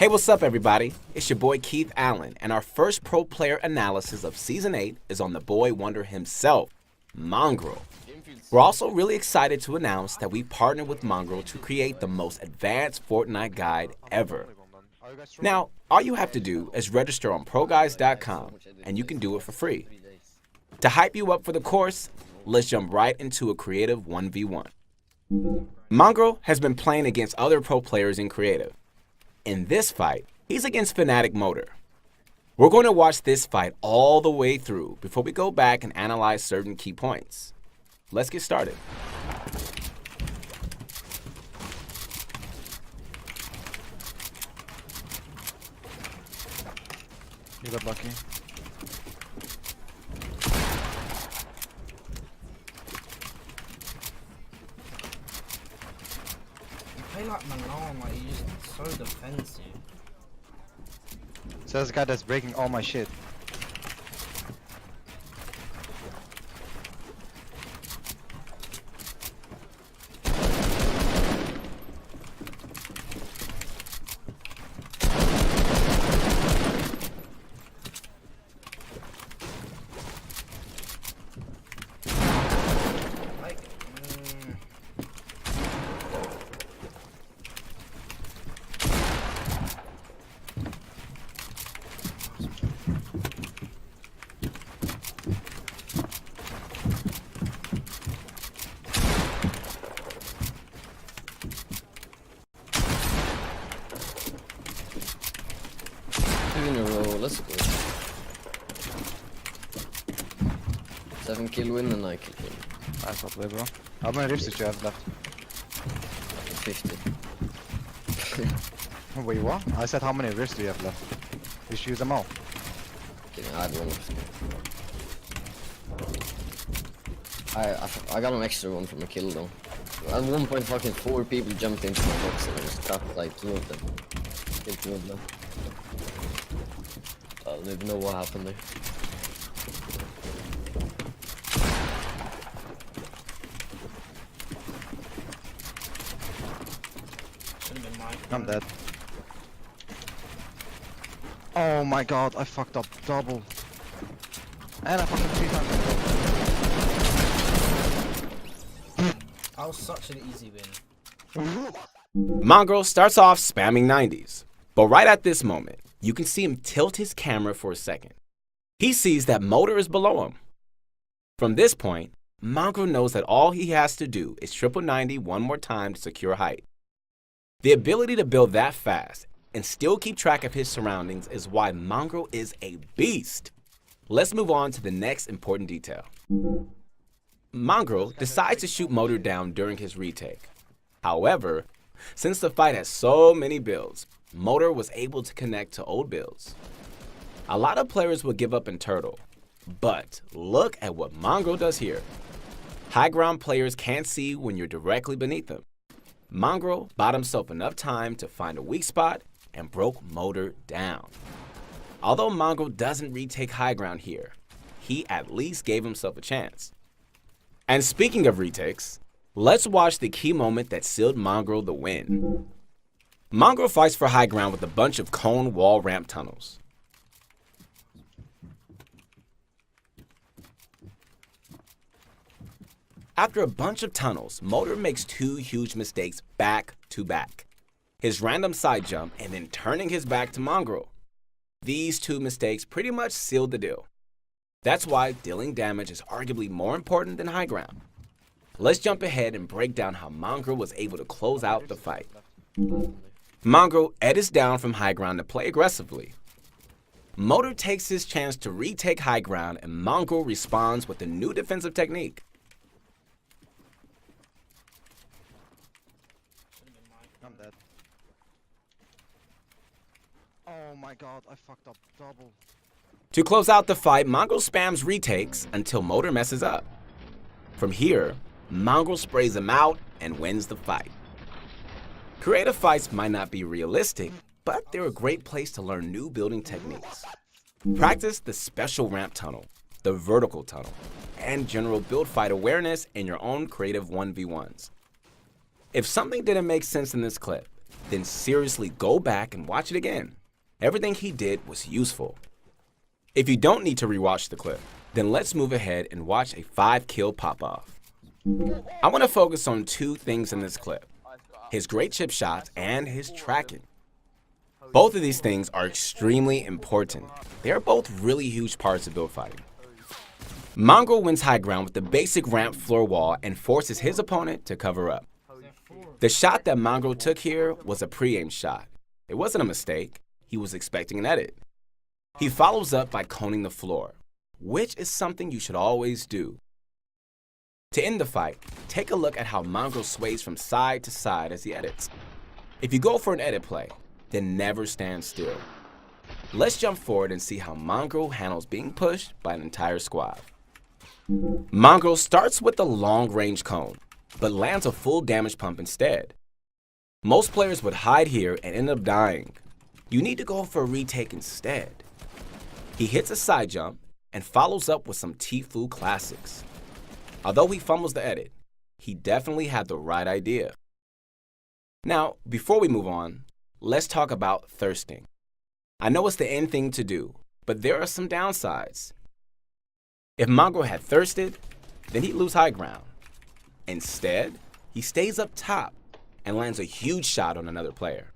Hey, what's up, everybody? It's your boy Keith Allen, and our first pro player analysis of Season 8 is on the boy wonder himself, Mongrel. We're also really excited to announce that we partnered with Mongrel to create the most advanced Fortnite guide ever. Now, all you have to do is register on ProGuides.com, and you can do it for free. To hype you up for the course, let's jump right into a creative 1v1. Mongrel has been playing against other pro players in creative. In this fight, he's against Fnatic Motor. We're going to watch this fight all the way through before we go back and analyze certain key points. Let's get started. You got lucky. You play like Manon, like you're just so defensive. So there's a guy that's breaking all my shit. Like, Two in a row, let's go. 7 kill win and 9 kill win. Nice play, bro. How many rifts did you have left? 50. Oh, wait, what? I said how many rifts do you have left? You should use them all. Kidding, I had one left. I got an extra one from a kill though. At one point fucking 4 people jumped into my box and I just got like 2 of them. Killed 2 of them. I don't even know what happened there. should have been mine. I'm dead. Oh my god, I fucked up double. And I fucked up 3 times. That was such an easy win. Mongrel starts off spamming 90s, but right at this moment, you can see him tilt his camera for a second. He sees that Motor is below him. From this point, Mongrel knows that all he has to do is triple 90 one more time to secure height. The ability to build that fast and still keep track of his surroundings is why Mongrel is a beast. Let's move on to the next important detail. Mongrel decides to shoot Motor down during his retake. However, since the fight has so many builds, Motor was able to connect to old builds. A lot of players will give up in Turtle, but look at what Mongrel does here. High ground players can't see when you're directly beneath them. Mongrel bought himself enough time to find a weak spot and broke Motor down. Although Mongrel doesn't retake high ground here, he at least gave himself a chance. And speaking of retakes, let's watch the key moment that sealed Mongrel the win. Mongrel fights for high ground with a bunch of cone wall ramp tunnels. After a bunch of tunnels, Motor makes 2 huge mistakes back to back. His random side jump and then turning his back to Mongrel. These 2 mistakes pretty much sealed the deal. That's why dealing damage is arguably more important than high ground. Let's jump ahead and break down how Mongrel was able to close out the fight. Mongrel edits down from high ground to play aggressively. Motor takes his chance to retake high ground and Mongrel responds with a new defensive technique. I'm dead. Oh my god, I fucked up double. To close out the fight, Mongrel spams retakes until Motor messes up. From here, Mongrel sprays him out and wins the fight. Creative fights might not be realistic, but they're a great place to learn new building techniques. Practice the special ramp tunnel, the vertical tunnel, and general build fight awareness in your own creative 1v1s. If something didn't make sense in this clip, then seriously go back and watch it again. Everything he did was useful. If you don't need to rewatch the clip, then let's move ahead and watch a 5-kill pop-off. I want to focus on 2 things in this clip: his great chip shots and his tracking. Both of these things are extremely important. They are both really huge parts of build fighting. Mongrel wins high ground with the basic ramp floor wall and forces his opponent to cover up. The shot that Mongrel took here was a pre-aimed shot. It wasn't a mistake. He was expecting an edit. He follows up by coning the floor, which is something you should always do. To end the fight, take a look at how Mongrel sways from side to side as he edits. If you go for an edit play, then never stand still. Let's jump forward and see how Mongrel handles being pushed by an entire squad. Mongrel starts with the long-range cone, but lands a full damage pump instead. Most players would hide here and end up dying. You need to go for a retake instead. He hits a side jump and follows up with some Tfue classics. Although he fumbles the edit, he definitely had the right idea. Now, before we move on, let's talk about thirsting. I know it's the end thing to do, but there are some downsides. If Mongrel had thirsted, then he'd lose high ground. Instead, he stays up top and lands a huge shot on another player.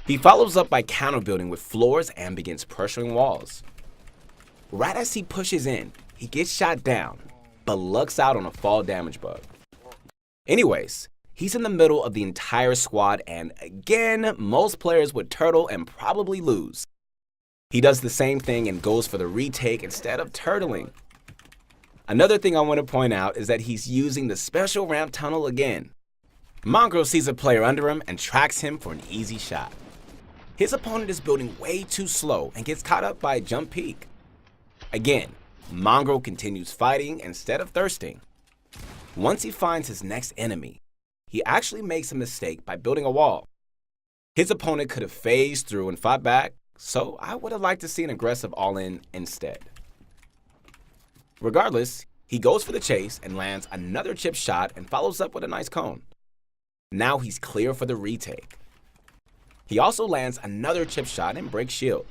He follows up by counterbuilding with floors and begins pressuring walls. Right as he pushes in, he gets shot down, but lucks out on a fall damage bug. Anyways, he's in the middle of the entire squad, and again, most players would turtle and probably lose. He does the same thing and goes for the retake instead of turtling. Another thing I want to point out is that he's using the special ramp tunnel again. Mongrel sees a player under him and tracks him for an easy shot. His opponent is building way too slow and gets caught up by a jump peak. Again, Mongrel continues fighting instead of thirsting. Once he finds his next enemy, he actually makes a mistake by building a wall. His opponent could have phased through and fought back, so I would have liked to see an aggressive all-in instead. Regardless, he goes for the chase and lands another chip shot and follows up with a nice cone. Now he's clear for the retake. He also lands another chip shot and breaks shield.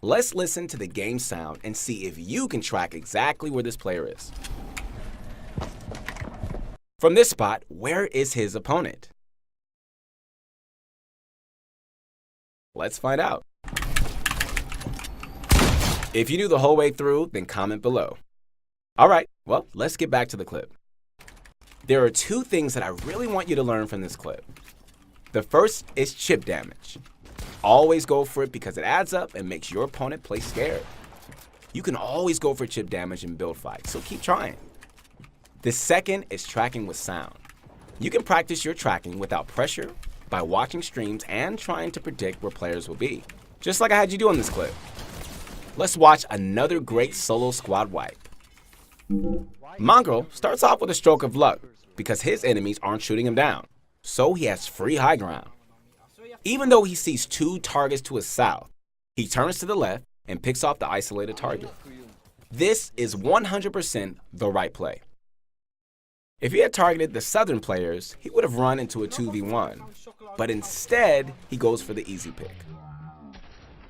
Let's listen to the game sound and see if you can track exactly where this player is. From this spot, where is his opponent? Let's find out. If you knew the whole way through, then comment below. Alright, well, let's get back to the clip. There are 2 things that I really want you to learn from this clip. The first is chip damage. Always go for it because it adds up and makes your opponent play scared. You can always go for chip damage in build fights, so keep trying. The second is tracking with sound. You can practice your tracking without pressure by watching streams and trying to predict where players will be, just like I had you do in this clip. Let's watch another great solo squad wipe. Mongrel starts off with a stroke of luck because his enemies aren't shooting him down, so he has free high ground. Even though he sees 2 targets to his south, he turns to the left and picks off the isolated target. This is 100% the right play. If he had targeted the southern players, he would have run into a 2v1, but instead, he goes for the easy pick.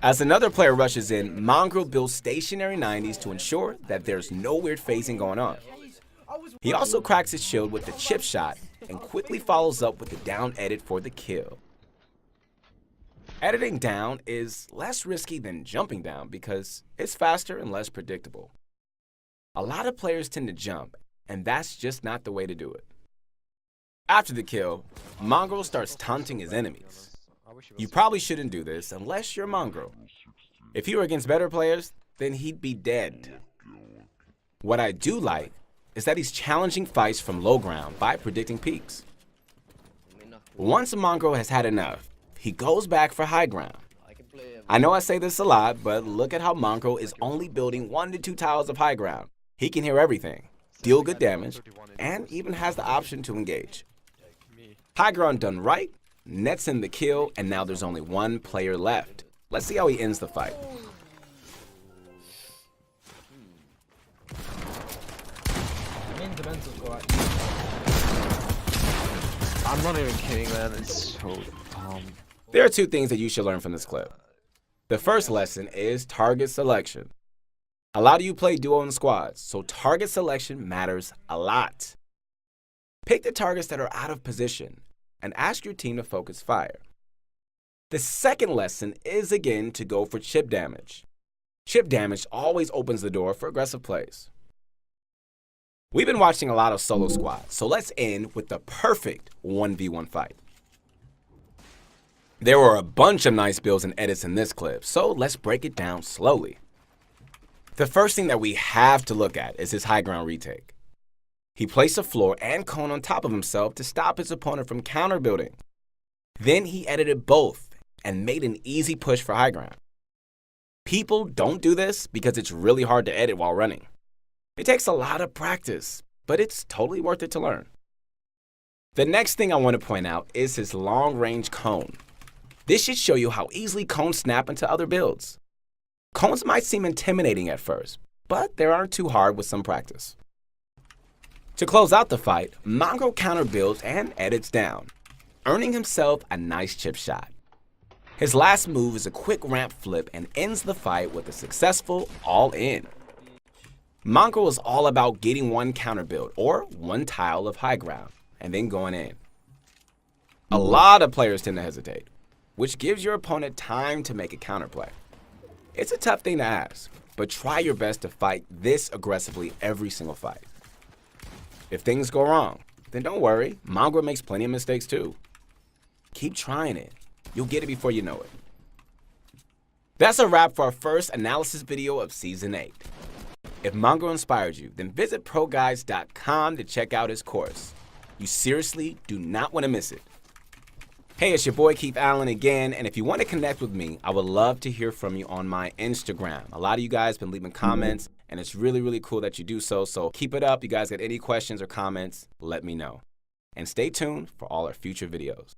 As another player rushes in, Mongrel builds stationary 90s to ensure that there's no weird phasing going on. He also cracks his shield with the chip shot and quickly follows up with the down edit for the kill. Editing down is less risky than jumping down because it's faster and less predictable. A lot of players tend to jump, and that's just not the way to do it. After the kill, Mongrel starts taunting his enemies. You probably shouldn't do this unless you're Mongrel. If he were against better players, then he'd be dead. What I do like is that he's challenging fights from low ground by predicting peaks. Once Mongrel has had enough, he goes back for high ground. I know I say this a lot, but look at how Mongrel is only building 1 to 2 tiles of high ground. He can hear everything, deal good damage, and even has the option to engage. High ground done right, nets in the kill, and now there's only 1 player left. Let's see how he ends the fight. I'm not even kidding, man. It's so There are two things that you should learn from this clip. The first lesson is target selection. A lot of you play duo and squads, so target selection matters a lot. Pick the targets that are out of position and ask your team to focus fire. The second lesson is again to go for chip damage. Chip damage always opens the door for aggressive plays. We've been watching a lot of solo squads, so let's end with the perfect 1v1 fight. There were a bunch of nice builds and edits in this clip, so let's break it down slowly. The first thing that we have to look at is his high ground retake. He placed a floor and cone on top of himself to stop his opponent from counter building. Then he edited both and made an easy push for high ground. People don't do this because it's really hard to edit while running. It takes a lot of practice, but it's totally worth it to learn. The next thing I want to point out is his long range cone. This should show you how easily cones snap into other builds. Cones might seem intimidating at first, but they aren't too hard with some practice. To close out the fight, Mongrel counter builds and edits down, earning himself a nice chip shot. His last move is a quick ramp flip and ends the fight with a successful all-in. Mongrel is all about getting one counter build or one tile of high ground and then going in. A lot of players tend to hesitate, which gives your opponent time to make a counterplay. It's a tough thing to ask, but try your best to fight this aggressively every single fight. If things go wrong, then don't worry, Mongrel makes plenty of mistakes too. Keep trying it. You'll get it before you know it. That's a wrap for our first analysis video of Season 8. If Mongrel inspired you, then visit ProGuides.com to check out his course. You seriously do not want to miss it. Hey, it's your boy Keith Allen again, and if you want to connect with me, I would love to hear from you on my Instagram. A lot of you guys have been leaving comments, and it's really, really cool that you do so keep it up. You guys got any questions or comments, let me know. And stay tuned for all our future videos.